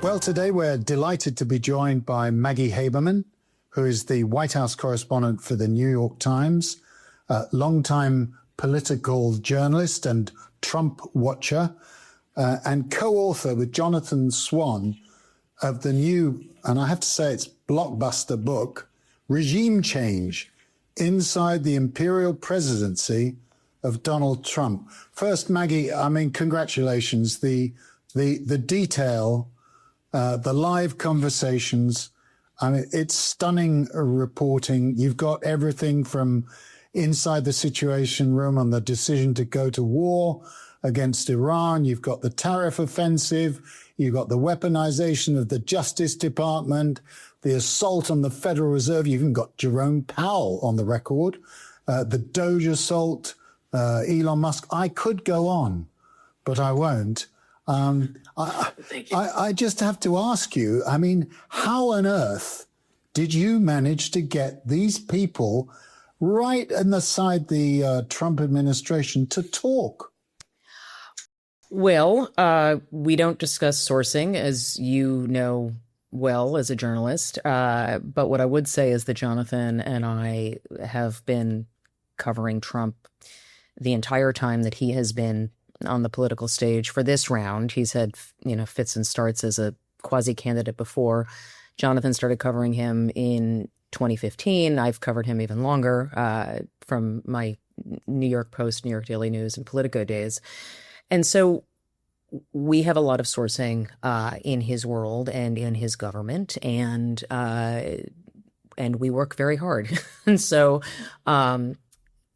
Well, today we're delighted to be joined by Maggie Haberman, who is the White House correspondent for the New York Times, longtime political journalist and Trump watcher, and co-author with Jonathan Swan of the new, and I have to say it's blockbuster book, Regime Change, Inside the Imperial Presidency of Donald Trump. First, Maggie, I mean, congratulations. The detail, the live conversations, I mean, it's stunning reporting. You've got everything from inside the Situation Room on the decision to go to war against Iran. You've got the tariff offensive. You've got the weaponization of the Justice Department, the assault on the Federal Reserve. You've even got Jerome Powell on the record, the Doge assault, Elon Musk. I could go on, but I won't. I just have to ask you, I mean, how on earth did you manage to get these people right inside the Trump administration to talk? Well, we don't discuss sourcing, as you know well as a journalist. But what I would say is that Jonathan and I have been covering Trump the entire time that he has been on the political stage for this round. He's had, fits and starts as a quasi-candidate before. Jonathan started covering him in 2015. I've covered him even longer from my New York Post, New York Daily News, and Politico days. And so we have a lot of sourcing in his world and in his government, and we work very hard. And so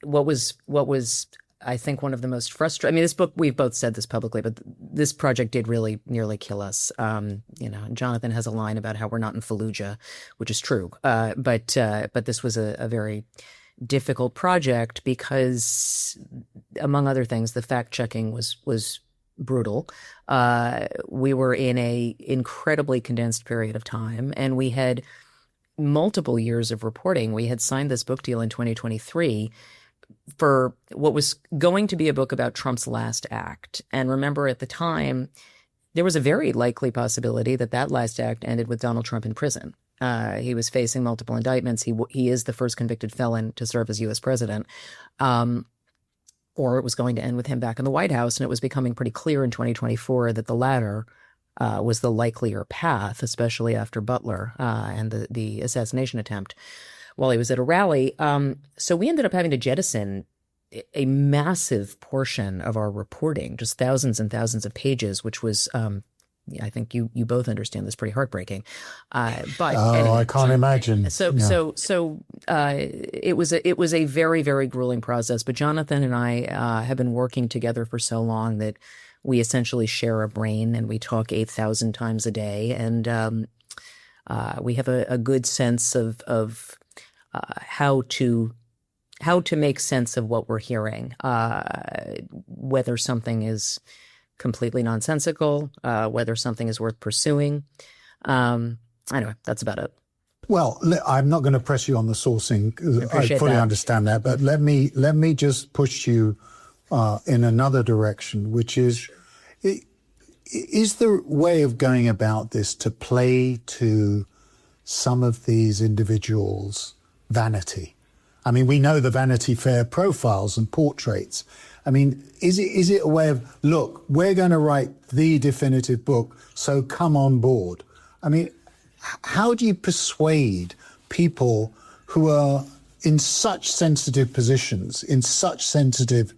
what was I think one of the most frustrating, I mean, this book, we've both said this publicly, but this project did really nearly kill us. And Jonathan has a line about how we're not in Fallujah, which is true. But this was a very difficult project because, among other things, the fact checking was brutal. We were in a incredibly condensed period of time, and we had multiple years of reporting. We had signed this book deal in 2023 for what was going to be a book about Trump's last act. And remember, at the time, there was a very likely possibility that that last act ended with Donald Trump in prison. He was facing multiple indictments. He is the first convicted felon to serve as U.S. president. Or it was going to end with him back in the White House. And it was becoming pretty clear in 2024 that the latter was the likelier path, especially after Butler and the assassination attempt while he was at a rally. So we ended up having to jettison a massive portion of our reporting, just thousands and thousands of pages, which was, I think you both understand this, pretty heartbreaking. But anyway, I can't imagine. It was a very, very grueling process. But Jonathan and I have been working together for so long that we essentially share a brain, and we talk 8,000 times a day, and we have a good sense of how to make sense of what we're hearing, whether something is completely nonsensical, whether something is worth pursuing. Anyway, that's about it. Well, I'm not going to press you on the sourcing. I fully understand that, but let me just push you in another direction, which is the way of going about this to play to some of these individuals' vanity? I mean, we know the Vanity Fair profiles and portraits. I mean, is it a way of, look, we're going to write the definitive book, so come on board? I mean, how do you persuade people who are in such sensitive positions, in such sensitive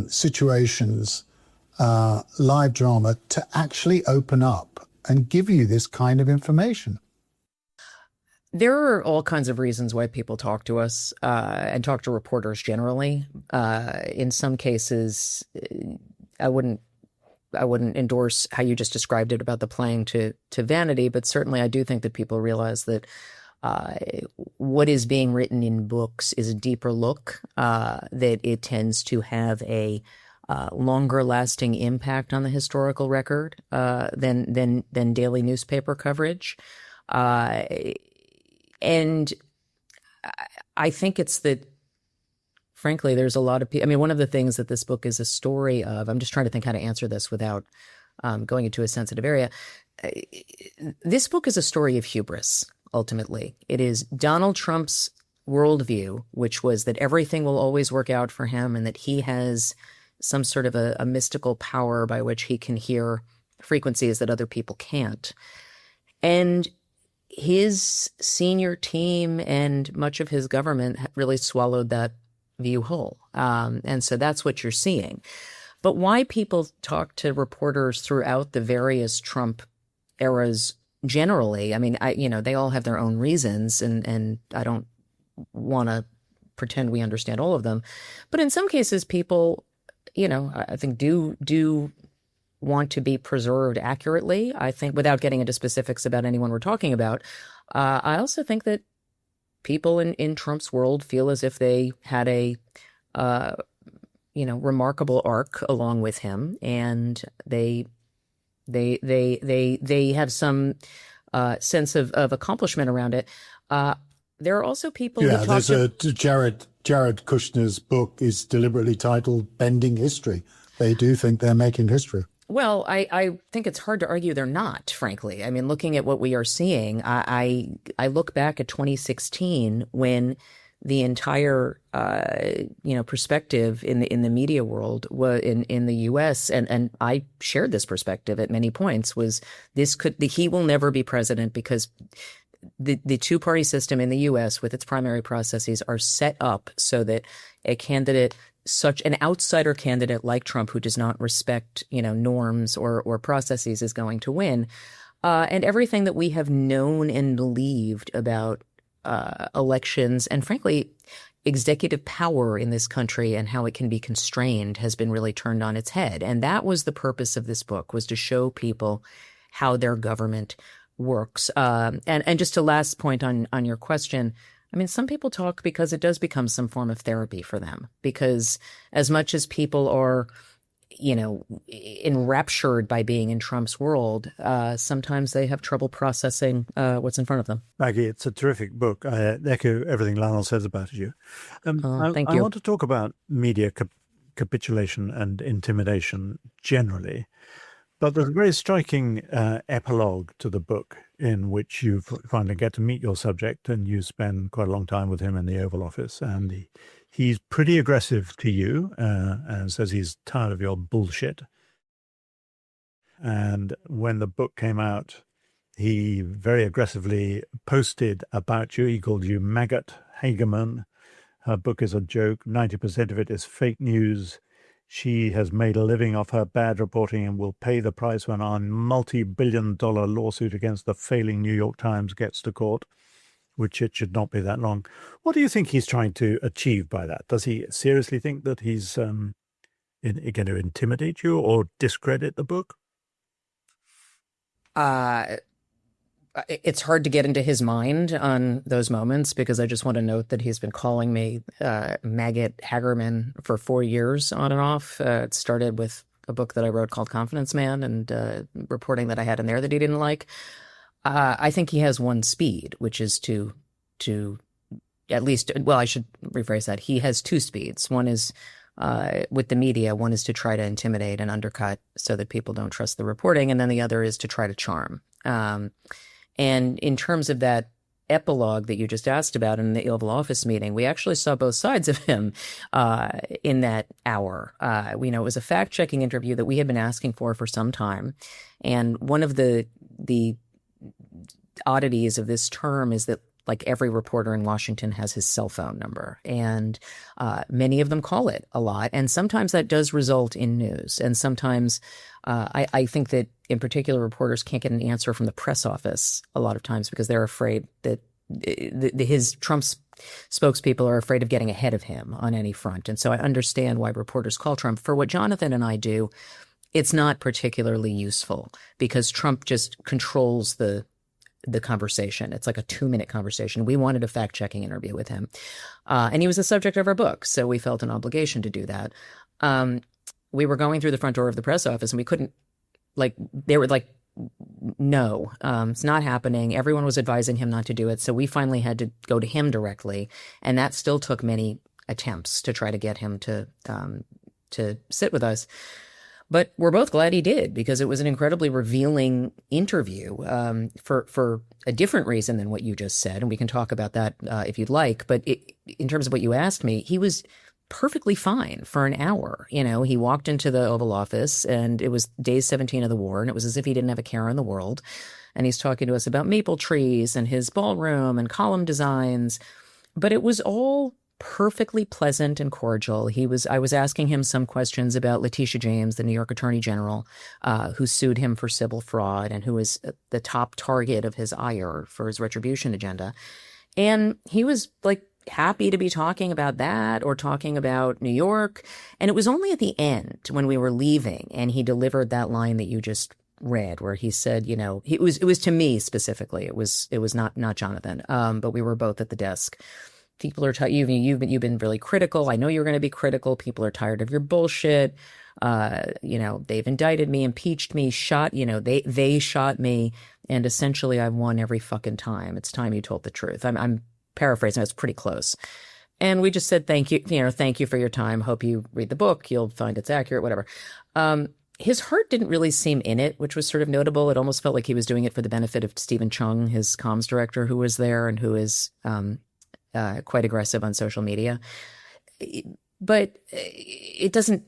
situations, live drama, to actually open up and give you this kind of information? There are all kinds of reasons why people talk to us and talk to reporters generally. In some cases, I wouldn't endorse how you just described it about the playing to vanity, but certainly I do think that people realize that what is being written in books is a deeper look, that it tends to have a longer lasting impact on the historical record than daily newspaper coverage. And I think it's that, frankly, there's a lot of people. I mean, one of the things that this book is a story of, I'm just trying to think how to answer this without going into a sensitive area. This book is a story of hubris, ultimately. It is Donald Trump's worldview, which was that everything will always work out for him and that he has some sort of a mystical power by which he can hear frequencies that other people can't. And his senior team and much of his government really swallowed that view whole. And so that's what you're seeing. But why people talk to reporters throughout the various Trump eras generally, I mean, they all have their own reasons, and I don't want to pretend we understand all of them. But in some cases, people, I think do want to be preserved accurately. I think, without getting into specifics about anyone we're talking about, I also think that people in Trump's world feel as if they had a remarkable arc along with him, and they have some sense of accomplishment around it. There are also people who talk Jared Kushner's book is deliberately titled Bending History. They do think they're making history. Well, I think it's hard to argue they're not, frankly. I mean, looking at what we are seeing, I look back at 2016 when the entire perspective in the media world was in the U.S. and I shared this perspective at many points, was he will never be president because the two-party system in the U.S. with its primary processes are set up so that a candidate, such an outsider candidate like Trump, who does not respect norms or processes, is going to win. And everything that we have known and believed about elections and, frankly, executive power in this country and how it can be constrained has been really turned on its head. And that was the purpose of this book, was to show people how their government works. And just a last point on your question, I mean, some people talk because it does become some form of therapy for them, because as much as people are, enraptured by being in Trump's world, sometimes they have trouble processing what's in front of them. Maggie, it's a terrific book. I echo everything Lionel says about you. Thank you. I want to talk about media capitulation and intimidation generally. But there's a very striking epilogue to the book in which you finally get to meet your subject, and you spend quite a long time with him in the Oval Office. And he's pretty aggressive to you and says he's tired of your bullshit. And when the book came out, he very aggressively posted about you. He called you Maggot Haberman. Her book is a joke. 90% of it is fake news. She has made a living off her bad reporting and will pay the price when our multi-billion-dollar lawsuit against the failing New York Times gets to court, which it should not be that long. What do you think he's trying to achieve by that? Does he seriously think that he's going to intimidate you or discredit the book? It's hard to get into his mind on those moments, because I just want to note that he's been calling me Maggot Haberman for 4 years on and off. It started with a book that I wrote called Confidence Man, and reporting that I had in there that he didn't like. I think he has one speed, which is to at least, well, I should rephrase that. He has two speeds. One is with the media. One is to try to intimidate and undercut so that people don't trust the reporting. And then the other is to try to charm. And in terms of that epilogue that you just asked about in the Oval Office meeting, we actually saw both sides of him in that hour. It was a fact-checking interview that we had been asking for some time. And one of the oddities of this term is that, like, every reporter in Washington has his cell phone number, and many of them call it a lot. And sometimes that does result in news. And sometimes I think that in particular reporters can't get an answer from the press office a lot of times because they're afraid that Trump's spokespeople are afraid of getting ahead of him on any front. And so I understand why reporters call Trump. For what Jonathan and I do, it's not particularly useful because Trump just controls the conversation. It's like a 2-minute conversation. We wanted a fact-checking interview with him. And he was the subject of our book, so we felt an obligation to do that. We were going through the front door of the press office, and we couldn't, they were like, no, it's not happening. Everyone was advising him not to do it. So we finally had to go to him directly. And that still took many attempts to try to get him to sit with us. But we're both glad he did, because it was an incredibly revealing interview, for a different reason than what you just said. And we can talk about that if you'd like. But in terms of what you asked me, he was perfectly fine for an hour. You know, he walked into the Oval Office and it was day 17 of the war, and it was as if he didn't have a care in the world. And he's talking to us about maple trees and his ballroom and column designs. But it was all perfectly pleasant and cordial. I was asking him some questions about Letitia James, the New York Attorney General, who sued him for civil fraud and who is the top target of his ire for his retribution agenda. And he was like happy to be talking about that or talking about New York. And it was only at the end when we were leaving and he delivered that line that you just read, where he said, you know, it was to me specifically. It was not Jonathan, but we were both at the desk. People are you've been really critical. I know you're going to be critical. People are tired of your bullshit. You know, they've indicted me, impeached me, they shot me, and essentially I've won every fucking time. It's time you told the truth. I'm paraphrasing. It's pretty close. And we just said thank you. You know, thank you for your time. Hope you read the book. You'll find it's accurate. Whatever. His heart didn't really seem in it, which was sort of notable. It almost felt like he was doing it for the benefit of Stephen Chung, his comms director, who was there and who is quite aggressive on social media. But it doesn't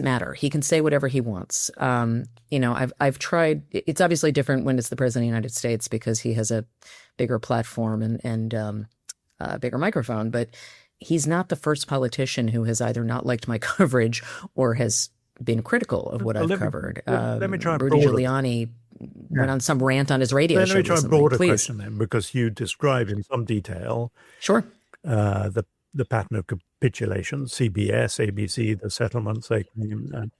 matter. He can say whatever he wants. You know, I've tried. It's obviously different when it's the president of the United States because he has a bigger platform and a bigger microphone. But he's not the first politician who has either not liked my coverage or has been critical of what I've covered. Let me try and Rudy Giuliani went on some rant on his radio show. Let me try and recently. broader Please. question then, because you described in some detail Sure. the pattern of capitulation, CBS, ABC, the settlements they claim.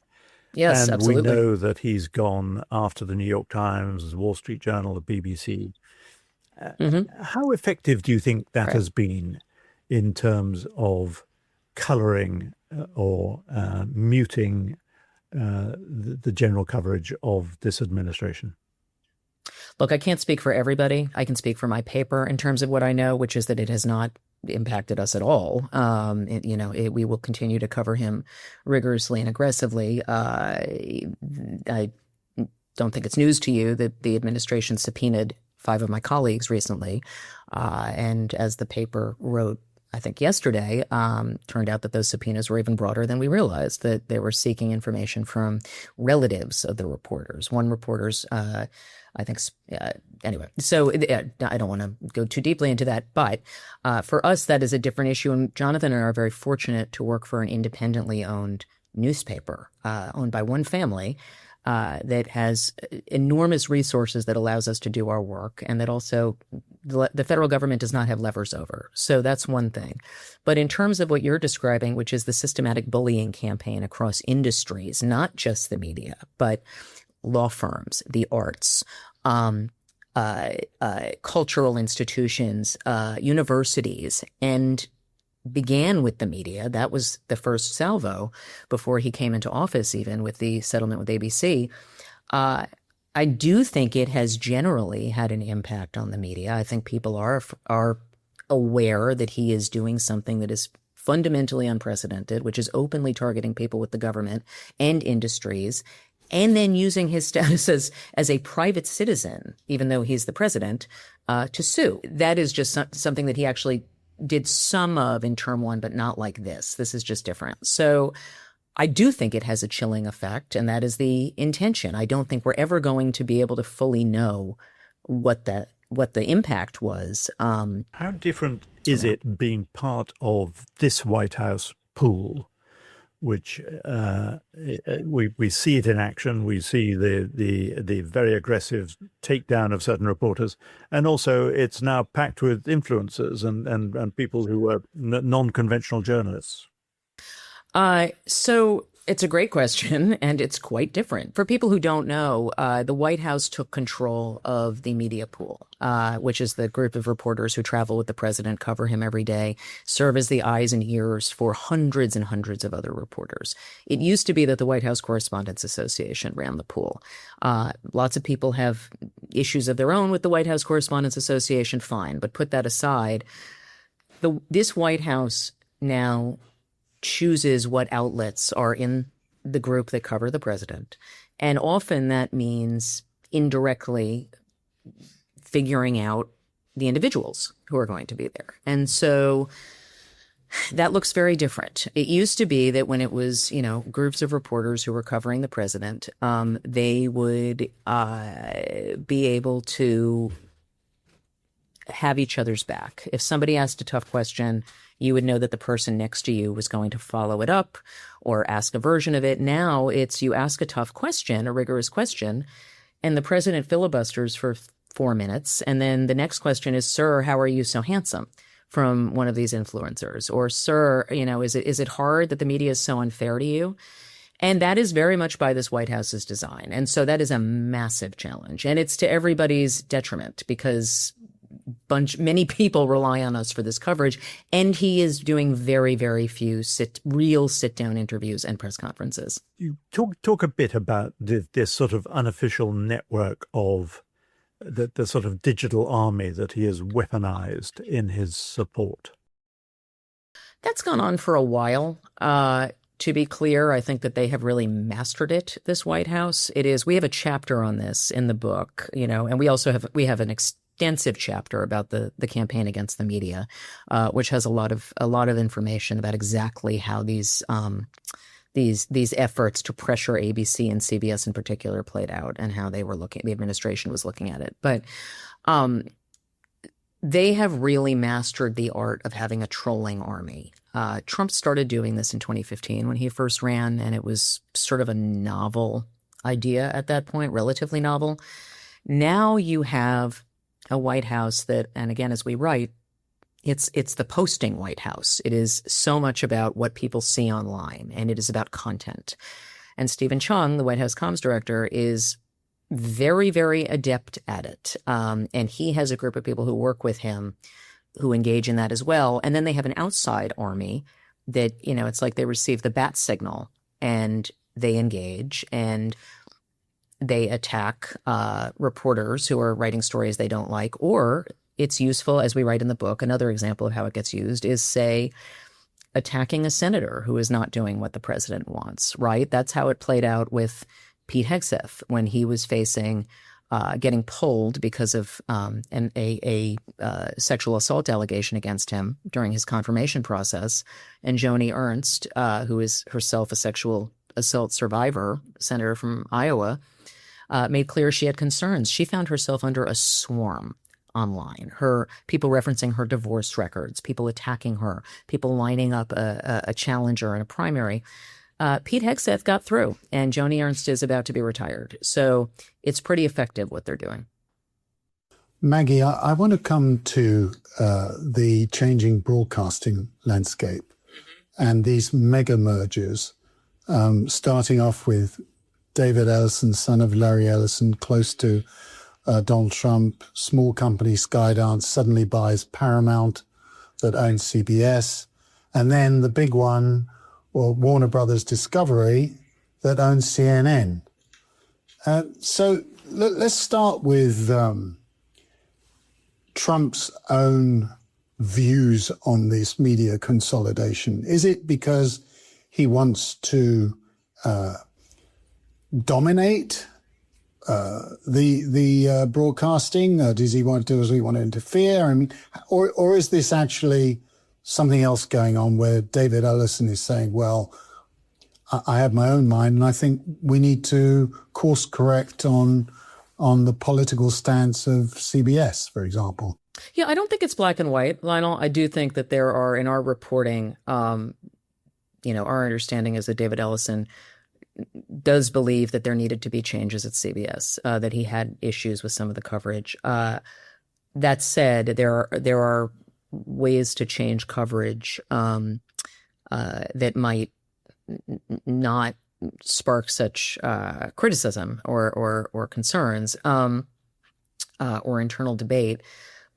Yes, and absolutely. we know that he's gone after the New York Times, the Wall Street Journal, the BBC. How effective do you think that has been in terms of colouring or muting the general coverage of this administration? Look, I can't speak for everybody. I can speak for my paper in terms of what I know, which is that it has not impacted us at all. We will continue to cover him rigorously and aggressively. I don't think it's news to you that the administration subpoenaed 5 of my colleagues recently. And as the paper wrote, I think yesterday, turned out that those subpoenas were even broader than we realized, that they were seeking information from relatives of the reporters. One reporter's, anyway. So I don't want to go too deeply into that. But for us, that is a different issue. And Jonathan and I are very fortunate to work for an independently owned newspaper owned by one family that has enormous resources that allows us to do our work, and that also the federal government does not have levers over. So that's one thing. But in terms of what you're describing, which is the systematic bullying campaign across industries, not just the media, but law firms, the arts, cultural institutions, universities, and began with the media. That was the first salvo before he came into office, even with the settlement with ABC. I do think it has generally had an impact on the media. I think people are aware that he is doing something that is fundamentally unprecedented, which is openly targeting people with the government and industries, and then using his status as a private citizen, even though he's the president, to sue. That is just something that he actually did some of in term 1, but not like this. This is just different. So I do think it has a chilling effect, and that is the intention. I don't think we're ever going to be able to fully know what the impact was. How different is it being part of this White House pool, which we see it in action? We see the very aggressive takedown of certain reporters, and also it's now packed with influencers and people who are non-conventional journalists. So it's a great question, and it's quite different. For people who don't know, the White House took control of the media pool, which is the group of reporters who travel with the president, cover him every day, serve as the eyes and ears for hundreds and hundreds of other reporters. It used to be that the White House Correspondents Association ran the pool. Lots of people have issues of their own with the White House Correspondents Association, fine, but put that aside. This White House now chooses what outlets are in the group that cover the president. And often that means indirectly figuring out the individuals who are going to be there. And so that looks very different. It used to be that when it was, groups of reporters who were covering the president, they would be able to have each other's back. If somebody asked a tough question, you would know that the person next to you was going to follow it up or ask a version of it. Now it's you ask a tough question, a rigorous question, and the president filibusters for 4 minutes. And then the next question is, "Sir, how are you so handsome?" from one of these influencers. Or, "Sir, is it hard that the media is so unfair to you?" And that is very much by this White House's design. And so that is a massive challenge. And it's to everybody's detriment because many people rely on us for this coverage. And he is doing very, very few real sit-down interviews and press conferences. You talk a bit about this sort of unofficial network of the sort of digital army that he has weaponized in his support. That's gone on for a while. To be clear, I think that they have really mastered it, this White House. We have a chapter on this in the book, and we also have an extensive chapter about the campaign against the media, which has a lot of information about exactly how these efforts to pressure ABC and CBS in particular played out and how the administration was looking at it. But they have really mastered the art of having a trolling army. Trump started doing this in 2015 when he first ran, and it was sort of a novel idea at that point, relatively novel. Now you have a White House that, and again, as we write, it's the posting White House. It is so much about what people see online, and it is about content. And Stephen Chung, the White House comms director, is very, very adept at it. And he has a group of people who work with him who engage in that as well. And then they have an outside army that, it's like they receive the bat signal and they engage and they attack reporters who are writing stories they don't like, or it's useful, as we write in the book. Another example of how it gets used is, say, attacking a senator who is not doing what the president wants, right? That's how it played out with Pete Hegseth when he was facing getting pulled because of a sexual assault allegation against him during his confirmation process. And Joni Ernst, who is herself a sexual assault survivor, senator from Iowa, made clear she had concerns. She found herself under a swarm online. People referencing her divorce records, people attacking her, people lining up a challenger in a primary. Pete Hegseth got through, and Joni Ernst is about to be retired. So it's pretty effective what they're doing. Maggie, I want to come to the changing broadcasting landscape and these mega mergers, starting off with David Ellison, son of Larry Ellison, close to Donald Trump. Small company Skydance suddenly buys Paramount that owns CBS. And then the big one, Warner Brothers Discovery, that owns CNN. So let's start with Trump's own views on this media consolidation. Is it because he wants to dominate the broadcasting? Does he want to interfere? I mean, or is this actually something else going on where David Ellison is saying, well, I have my own mind and I think we need to course correct on the political stance of CBS, for example? Yeah, I don't think it's black and white, Lionel. I do think that there are, in our reporting, our understanding is that David Ellison does believe that there needed to be changes at CBS, that he had issues with some of the coverage. That said, there are ways to change coverage that might not spark such criticism or concerns or internal debate.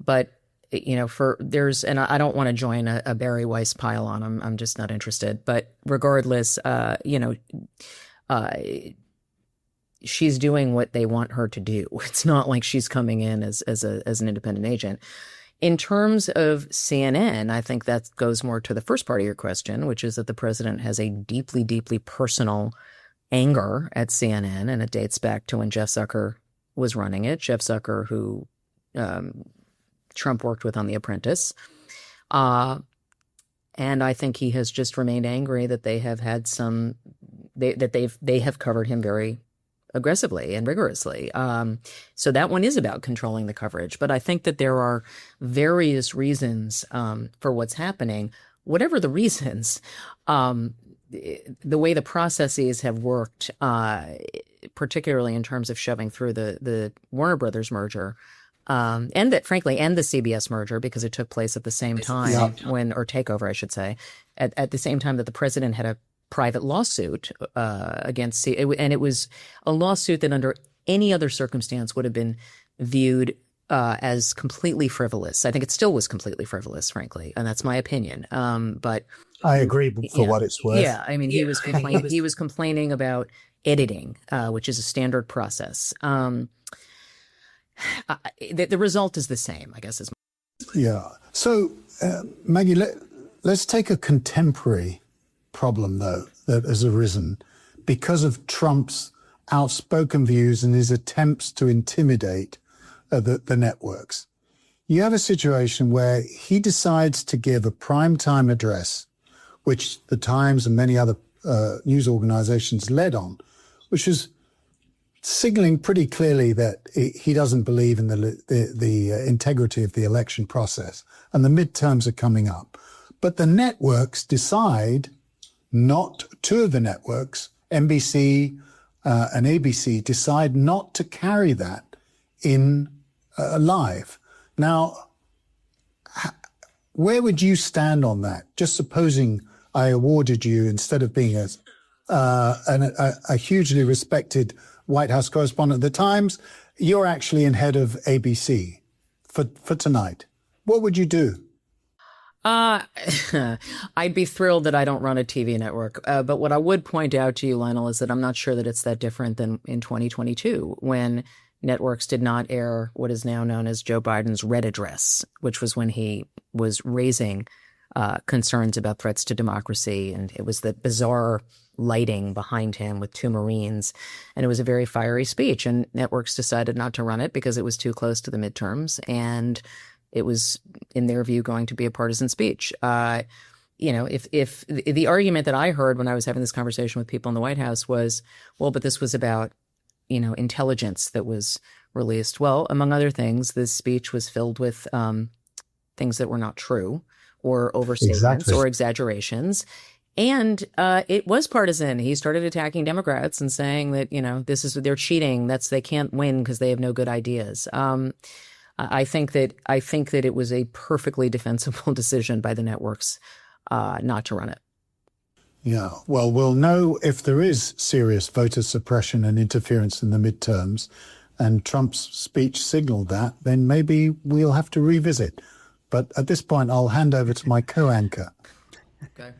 But and I don't want to join a Barry Weiss pile on. I'm just not interested. But regardless, she's doing what they want her to do. It's not like she's coming in as an independent agent. In terms of CNN, I think that goes more to the first part of your question, which is that the president has a deeply, deeply personal anger at CNN, and it dates back to when Jeff Zucker was running it. Jeff Zucker, who Trump worked with on The Apprentice. And I think he has just remained angry that they have had they have covered him very aggressively and rigorously. So that one is about controlling the coverage. But I think that there are various reasons for what's happening. Whatever the reasons, the way the processes have worked, particularly in terms of shoving through the Warner Brothers merger, and the CBS merger, because it took place at the same time or takeover, I should say, at the same time that the president had a private lawsuit against and it was a lawsuit that under any other circumstance would have been viewed as completely frivolous. I think it still was completely frivolous, frankly, and that's my opinion. But I agree for what it's worth. Yeah, I mean, he was complaining about editing, which is a standard process. The result is the same, I guess. Yeah. So, Maggie, let's take a contemporary problem, though, that has arisen because of Trump's outspoken views and his attempts to intimidate the networks. You have a situation where he decides to give a primetime address, which the Times and many other news organizations led on, which is signaling pretty clearly that he doesn't believe in the integrity of the election process, and the midterms are coming up. But the networks decide two of the networks, NBC and ABC, decide not to carry that in live. Now, where would you stand on that? Just supposing I awarded you, instead of being a hugely respected White House correspondent at the Times, you're actually in head of ABC for tonight. What would you do? I'd be thrilled that I don't run a TV network. But what I would point out to you, Lionel, is that I'm not sure that it's that different than in 2022, when networks did not air what is now known as Joe Biden's red address, which was when he was raising concerns about threats to democracy. And it was the bizarre lighting behind him with two Marines. And it was a very fiery speech. And networks decided not to run it because it was too close to the midterms. And it was, in their view, going to be a partisan speech. If the argument that I heard when I was having this conversation with people in the White House was, well, but this was about, intelligence that was released. Well, among other things, this speech was filled with things that were not true, or overstatements or exaggerations. And it was partisan. He started attacking Democrats and saying that, they're cheating. They can't win because they have no good ideas. I think that it was a perfectly defensible decision by the networks not to run it. Yeah, well, we'll know if there is serious voter suppression and interference in the midterms, and Trump's speech signaled that, then maybe we'll have to revisit. But at this point, I'll hand over to my co-anchor. Okay.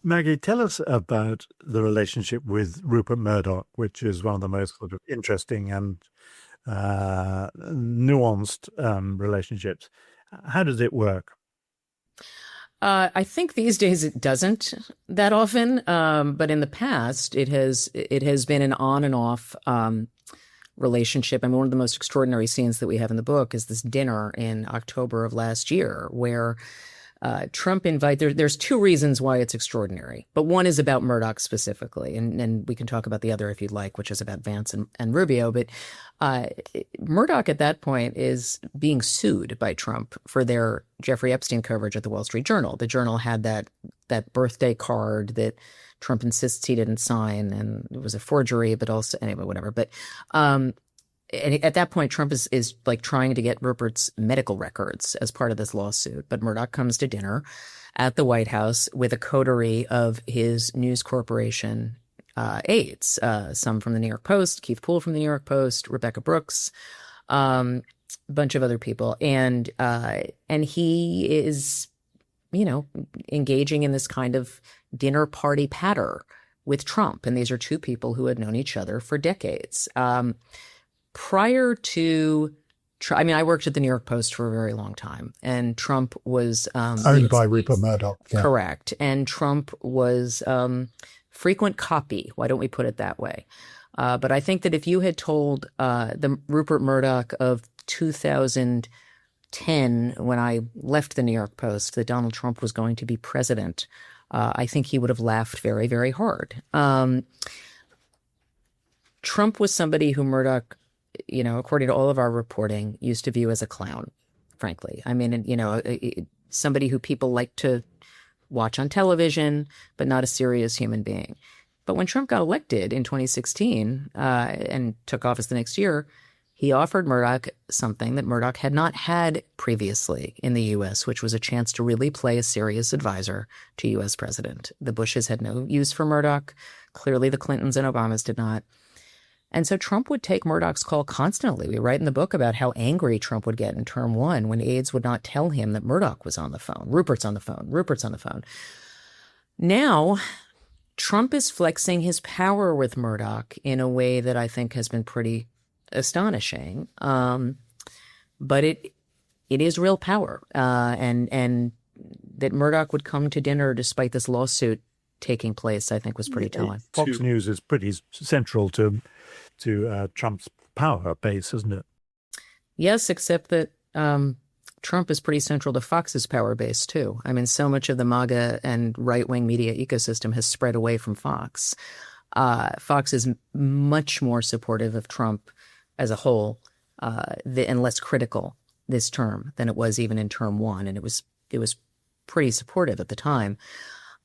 Maggie, tell us about the relationship with Rupert Murdoch, which is one of the most sort of interesting and nuanced relationships. How does it work? I think these days it doesn't that often, but in the past it has been an on and off relationship. I mean, one of the most extraordinary scenes that we have in the book is this dinner in October of last year, where Trump there's two reasons why it's extraordinary, but one is about Murdoch specifically, and we can talk about the other if you'd like, which is about Vance and Rubio. But Murdoch at that point is being sued by Trump for their Jeffrey Epstein coverage at the Wall Street Journal. The Journal had that birthday card that Trump insists he didn't sign, and it was a forgery, but also, anyway, whatever. But and at that point, Trump is like trying to get Rupert's medical records as part of this lawsuit. But Murdoch comes to dinner at the White House with a coterie of his News Corporation aides, some from the New York Post, Keith Poole from the New York Post, Rebecca Brooks, a bunch of other people. And he is, engaging in this kind of dinner party patter with Trump. And these are two people who had known each other for decades. Prior to, I worked at the New York Post for a very long time, and Trump was owned by Rupert Murdoch. Yeah. Correct, and Trump was frequent copy. Why don't we put it that way? But I think that if you had told the Rupert Murdoch of 2010, when I left the New York Post, that Donald Trump was going to be president, I think he would have laughed very, very hard. Trump was somebody who Murdoch, according to all of our reporting, used to view as a clown, frankly. I mean, somebody who people like to watch on television, but not a serious human being. But when Trump got elected in 2016 and took office the next year, he offered Murdoch something that Murdoch had not had previously in the U.S., which was a chance to really play a serious advisor to U.S. president. The Bushes had no use for Murdoch. Clearly, the Clintons and Obamas did not. And so Trump would take Murdoch's call constantly. We write in the book about how angry Trump would get in term one when aides would not tell him that Murdoch was on the phone. Rupert's on the phone. Rupert's on the phone. Now, Trump is flexing his power with Murdoch in a way that I think has been pretty astonishing. But it is real power. And that Murdoch would come to dinner despite this lawsuit taking place, I think was pretty telling. Fox News is pretty central to Trump's power base, isn't it? Yes, except that Trump is pretty central to Fox's power base, too. I mean, so much of the MAGA and right-wing media ecosystem has spread away from Fox. Fox is much more supportive of Trump as a whole and less critical this term than it was even in term one. And it was pretty supportive at the time.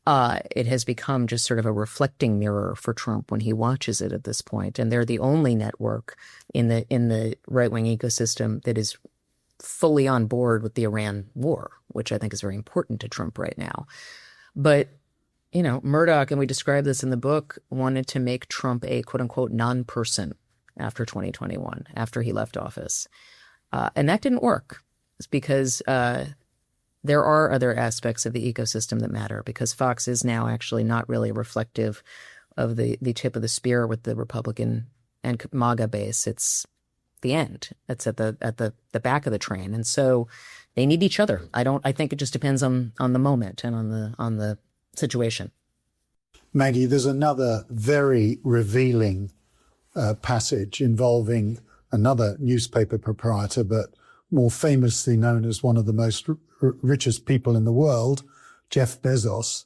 It has become just sort of a reflecting mirror for Trump when he watches it at this point. And they're the only network in the right-wing ecosystem that is fully on board with the Iran war, which I think is very important to Trump right now. But, Murdoch, and we describe this in the book, wanted to make Trump a quote-unquote non-person after 2021, after he left office. And that didn't work. It's because there are other aspects of the ecosystem that matter, because Fox is now actually not really reflective of the tip of the spear with the Republican and MAGA base. It's the end. It's at the back of the train. And so they need each other. I think it just depends on the moment and on the situation. Maggie, there's another very revealing passage involving another newspaper proprietor, but more famously known as one of the most richest people in the world, Jeff Bezos,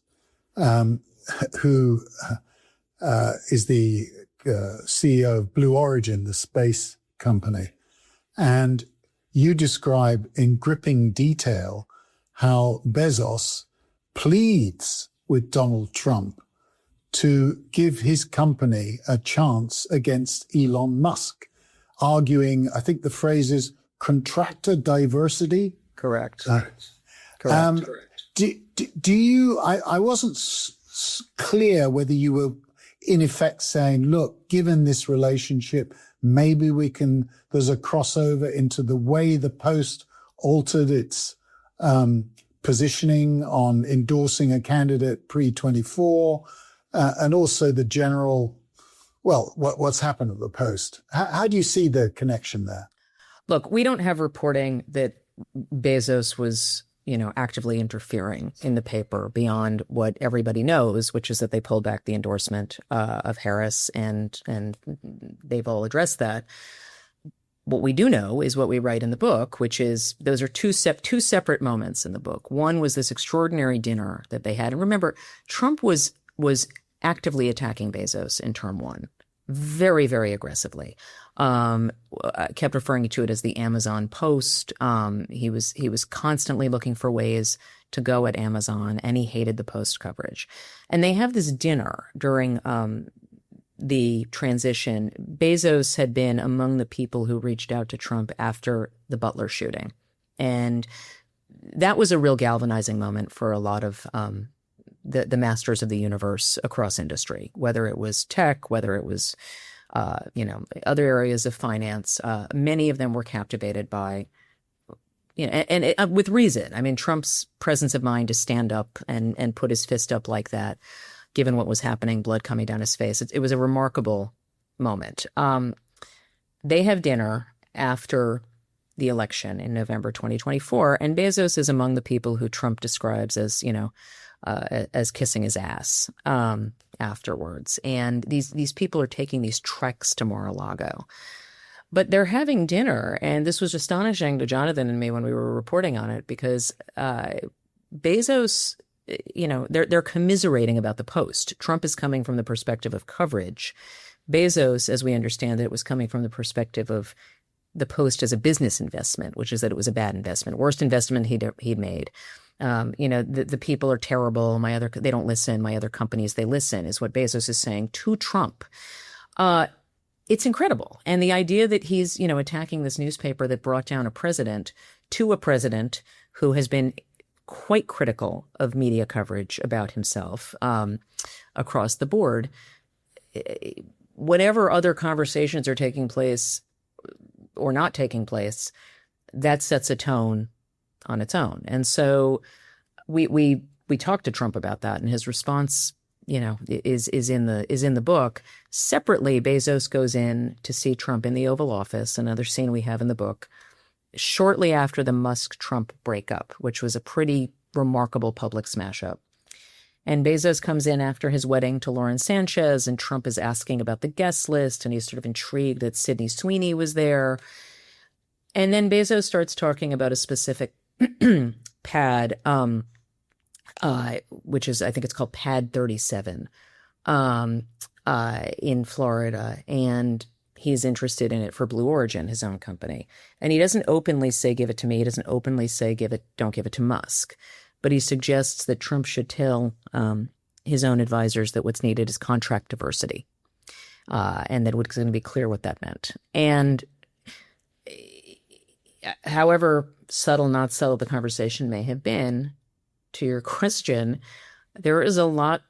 who is the CEO of Blue Origin, the space company. And you describe in gripping detail how Bezos pleads with Donald Trump to give his company a chance against Elon Musk, arguing, I think the phrase is contractor diversity. Correct. Correct. Do you, I wasn't clear whether you were in effect saying, look, given this relationship, maybe there's a crossover into the way the Post altered its positioning on endorsing a candidate pre-24, and also the general, what's happened at the Post. How do you see the connection there? Look, we don't have reporting that Bezos was, actively interfering in the paper beyond what everybody knows, which is that they pulled back the endorsement of Harris, and they've all addressed that. What we do know is what we write in the book, which is those are two separate moments in the book. One was this extraordinary dinner that they had. And remember, Trump was actively attacking Bezos in term one, very, very aggressively. Kept referring to it as the Amazon Post. He was constantly looking for ways to go at Amazon, and he hated the Post coverage. And they have this dinner during the transition. Bezos had been among the people who reached out to Trump after the Butler shooting. And that was a real galvanizing moment for a lot of the masters of the universe across industry, whether it was tech, whether it was other areas of finance. Many of them were captivated by, with reason. I mean, Trump's presence of mind to stand up and put his fist up like that, given what was happening, blood coming down his face. It was a remarkable moment. They have dinner after the election in November 2024, and Bezos is among the people who Trump describes as, as kissing his ass afterwards. And these people are taking these treks to Mar-a-Lago. But they're having dinner, and this was astonishing to Jonathan and me when we were reporting on it, because Bezos, they're commiserating about the Post. Trump is coming from the perspective of coverage. Bezos, as we understand it, was coming from the perspective of the Post as a business investment, which is that it was a bad investment, worst investment he'd made. The people are terrible. They don't listen. My other companies, they listen, is what Bezos is saying to Trump. It's incredible. And the idea that he's, attacking this newspaper that brought down a president who has been quite critical of media coverage about himself across the board. Whatever other conversations are taking place or not taking place, that sets a tone on its own. And so we talked to Trump about that, and his response, is in the book. Separately, Bezos goes in to see Trump in the Oval Office, another scene we have in the book, shortly after the Musk-Trump breakup, which was a pretty remarkable public smash-up. And Bezos comes in after his wedding to Lauren Sanchez, and Trump is asking about the guest list, and he's sort of intrigued that Sydney Sweeney was there. And then Bezos starts talking about a specific pad, which is, I think it's called Pad 37, in Florida. And he's interested in it for Blue Origin, his own company. And he doesn't openly say, give it to me. He doesn't openly say, don't give it to Musk. But he suggests that Trump should tell his own advisors that what's needed is contract diversity, and that it was going to be clear what that meant. And however subtle, not subtle the conversation may have been, to your question, there is a lot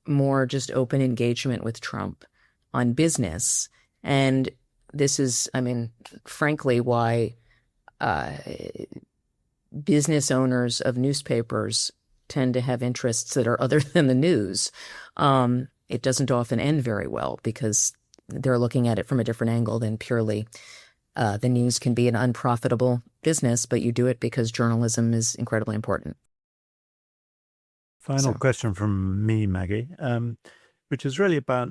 more just open engagement with Trump on business. And this is, frankly, why business owners of newspapers tend to have interests that are other than the news. It doesn't often end very well because they're looking at it from a different angle than purely the news can be an unprofitable business, but you do it because journalism is incredibly important. Final question from me, Maggie, which is really about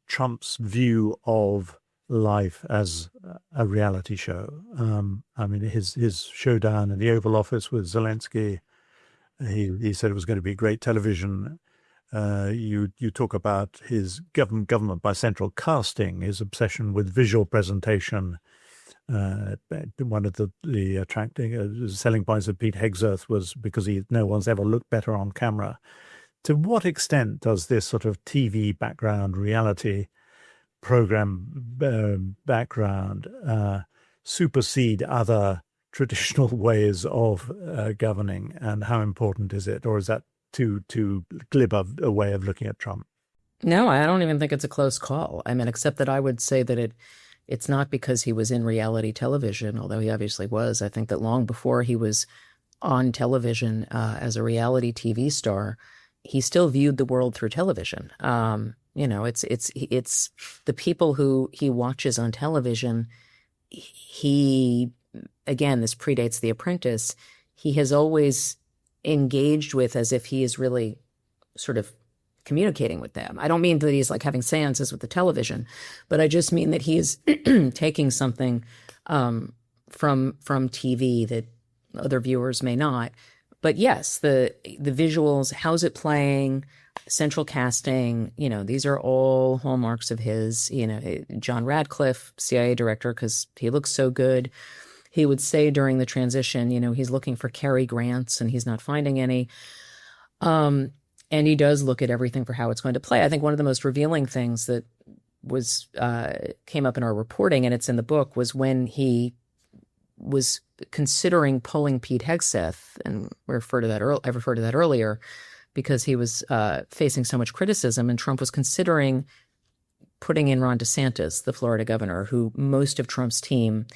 Trump's view of life as a reality show. His showdown in the Oval Office with Zelensky, he said it was going to be great television. You talk about his government by central casting, his obsession with visual presentation. One of the attracting selling points of Pete Hegseth was because no one's ever looked better on camera. To what extent does this sort of TV background, reality program background supersede other traditional ways of governing, and how important is it? Or is that too glib a way of looking at Trump? No, I don't even think it's a close call. Except that I would say that it's not because he was in reality television, although he obviously was. I think that long before he was on television as a reality TV star, he still viewed the world through television. It's the people who he watches on television. Again, this predates The Apprentice. He has always engaged with as if he is really sort of communicating with them. I don't mean that he's like having seances with the television, but I just mean that he is taking something from TV that other viewers may not. But yes, the visuals, how's it playing, central casting, these are all hallmarks of his. John Radcliffe, CIA director, because he looks so good. He would say during the transition, he's looking for Cary Grants and he's not finding any. And he does look at everything for how it's going to play. I think one of the most revealing things that came up in our reporting, and it's in the book, was when he was considering pulling Pete Hegseth, and I referred to that earlier, because he was facing so much criticism, and Trump was considering putting in Ron DeSantis, the Florida governor, who most of Trump's team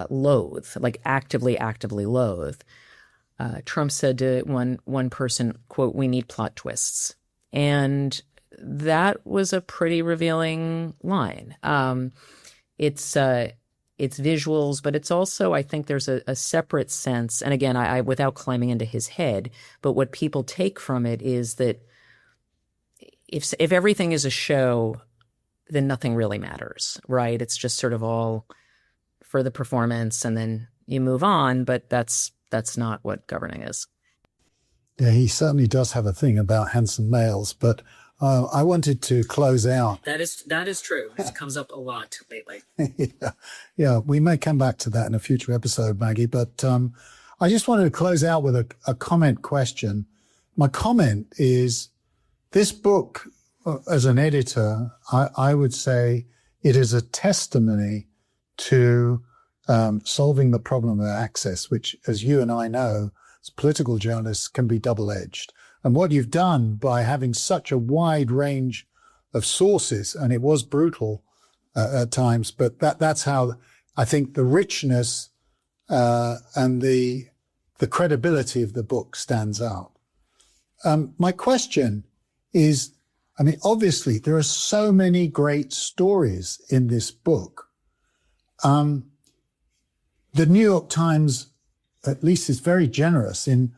loathe, like actively loathe. Trump said to one person, quote, "We need plot twists." And that was a pretty revealing line. it's visuals, but it's also, I think there's a separate sense. And again, I without climbing into his head, but what people take from it is that if everything is a show, then nothing really matters, right? It's just sort of all for the performance, and then you move on. But that's not what governing is. Yeah, he certainly does have a thing about handsome males, but I wanted to close out. That is true. It comes up a lot lately. Yeah, we may come back to that in a future episode, Maggie, but I just wanted to close out with a comment question. My comment is, this book, as an editor, I would say it is a testimony to solving the problem of access, which, as you and I know, as political journalists, can be double-edged. And what you've done by having such a wide range of sources, and it was brutal at times, but that's how I think the richness and the credibility of the book stands out. My question is, I mean, obviously there are so many great stories in this book. The New York Times, at least, is very generous in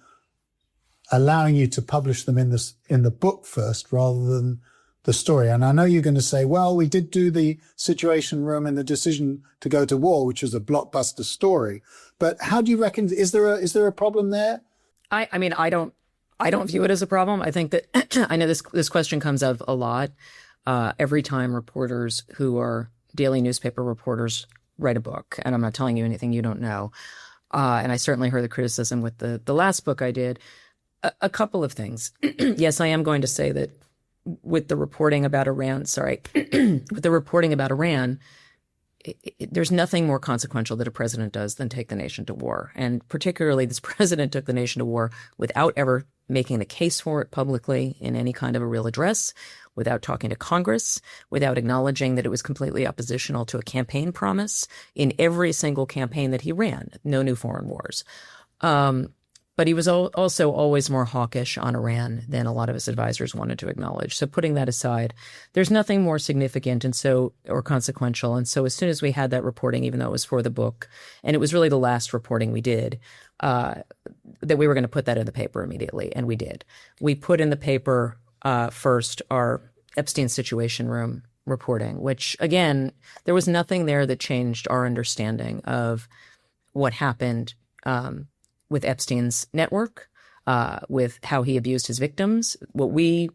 allowing you to publish them in the book first rather than the story. And I know you're going to say, well, we did do the Situation Room and the Decision to Go to War, which was a blockbuster story. But how do you reckon, is there a problem there? I mean, I don't view it as a problem. I think that I know this question comes up a lot every time reporters who are daily newspaper reporters write a book. And I'm not telling you anything you don't know. And I certainly heard the criticism with the last book I did. A couple of things. Yes, I am going to say that with the reporting about Iran, there's nothing more consequential that a president does than take the nation to war. And particularly this president took the nation to war without ever making the case for it publicly in any kind of a real address, without talking to Congress, without acknowledging that it was completely oppositional to a campaign promise in every single campaign that he ran. No new foreign wars. But he was also always more hawkish on Iran than a lot of his advisors wanted to acknowledge. So putting that aside, there's nothing more significant or consequential. And so as soon as we had that reporting, even though it was for the book, and it was really the last reporting we did, that we were going to put that in the paper immediately. And we did. We put in the paper first our Epstein Situation Room reporting, which, again, there was nothing there that changed our understanding of what happened with Epstein's network, with how he abused his victims. What we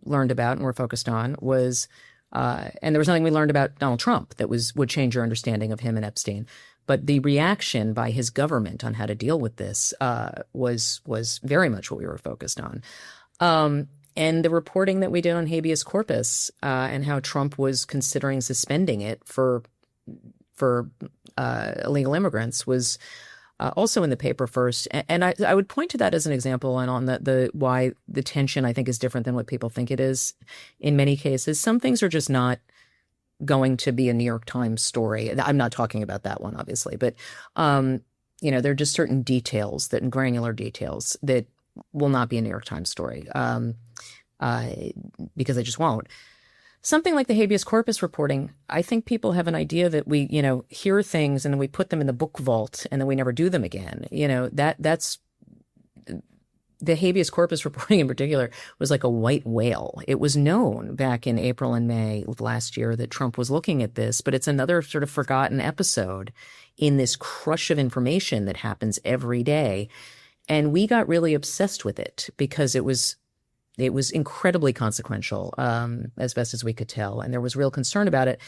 learned about and were focused on was, and there was nothing we learned about Donald Trump that would change your understanding of him and Epstein. But the reaction by his government on how to deal with this was very much what we were focused on. And the reporting that we did on habeas corpus and how Trump was considering suspending it for illegal immigrants was also in the paper first. And I would point to that as an example, and on the why the tension, I think, is different than what people think it is in many cases. Some things are just not going to be a New York Times story. I'm not talking about that one, obviously, but there are just certain details granular details that will not be a New York Times story because they just won't. Something like the habeas corpus reporting, I think people have an idea that we, hear things and then we put them in the book vault and then we never do them again. That's the habeas corpus reporting in particular was like a white whale. It was known back in April and May of last year that Trump was looking at this, but it's another sort of forgotten episode in this crush of information that happens every day. And we got really obsessed with it because it was incredibly consequential, as best as we could tell. And there was real concern about it.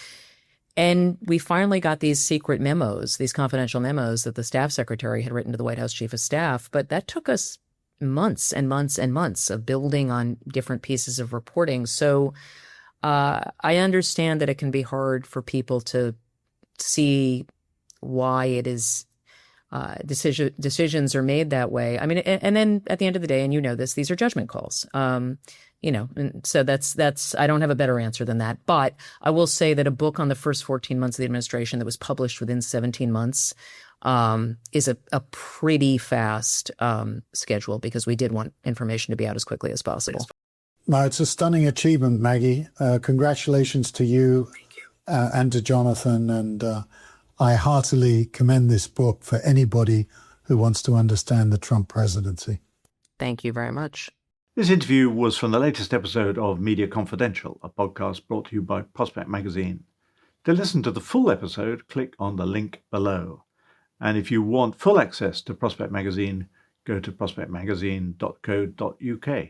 And we finally got these secret memos, these confidential memos that the staff secretary had written to the White House chief of staff. But that took us months and months and months of building on different pieces of reporting. So I understand that it can be hard for people to see why it is decisions are made that way. I mean, and then at the end of the day, and this, these are judgment calls. And so that's I don't have a better answer than that. But I will say that a book on the first 14 months of the administration that was published within 17 months is a pretty fast schedule because we did want information to be out as quickly as possible. No, it's a stunning achievement, Maggie. Congratulations to you, and to Jonathan. And I heartily commend this book for anybody who wants to understand the Trump presidency. Thank you very much. This interview was from the latest episode of Media Confidential, a podcast brought to you by Prospect Magazine. To listen to the full episode, click on the link below. And if you want full access to Prospect Magazine, go to prospectmagazine.co.uk.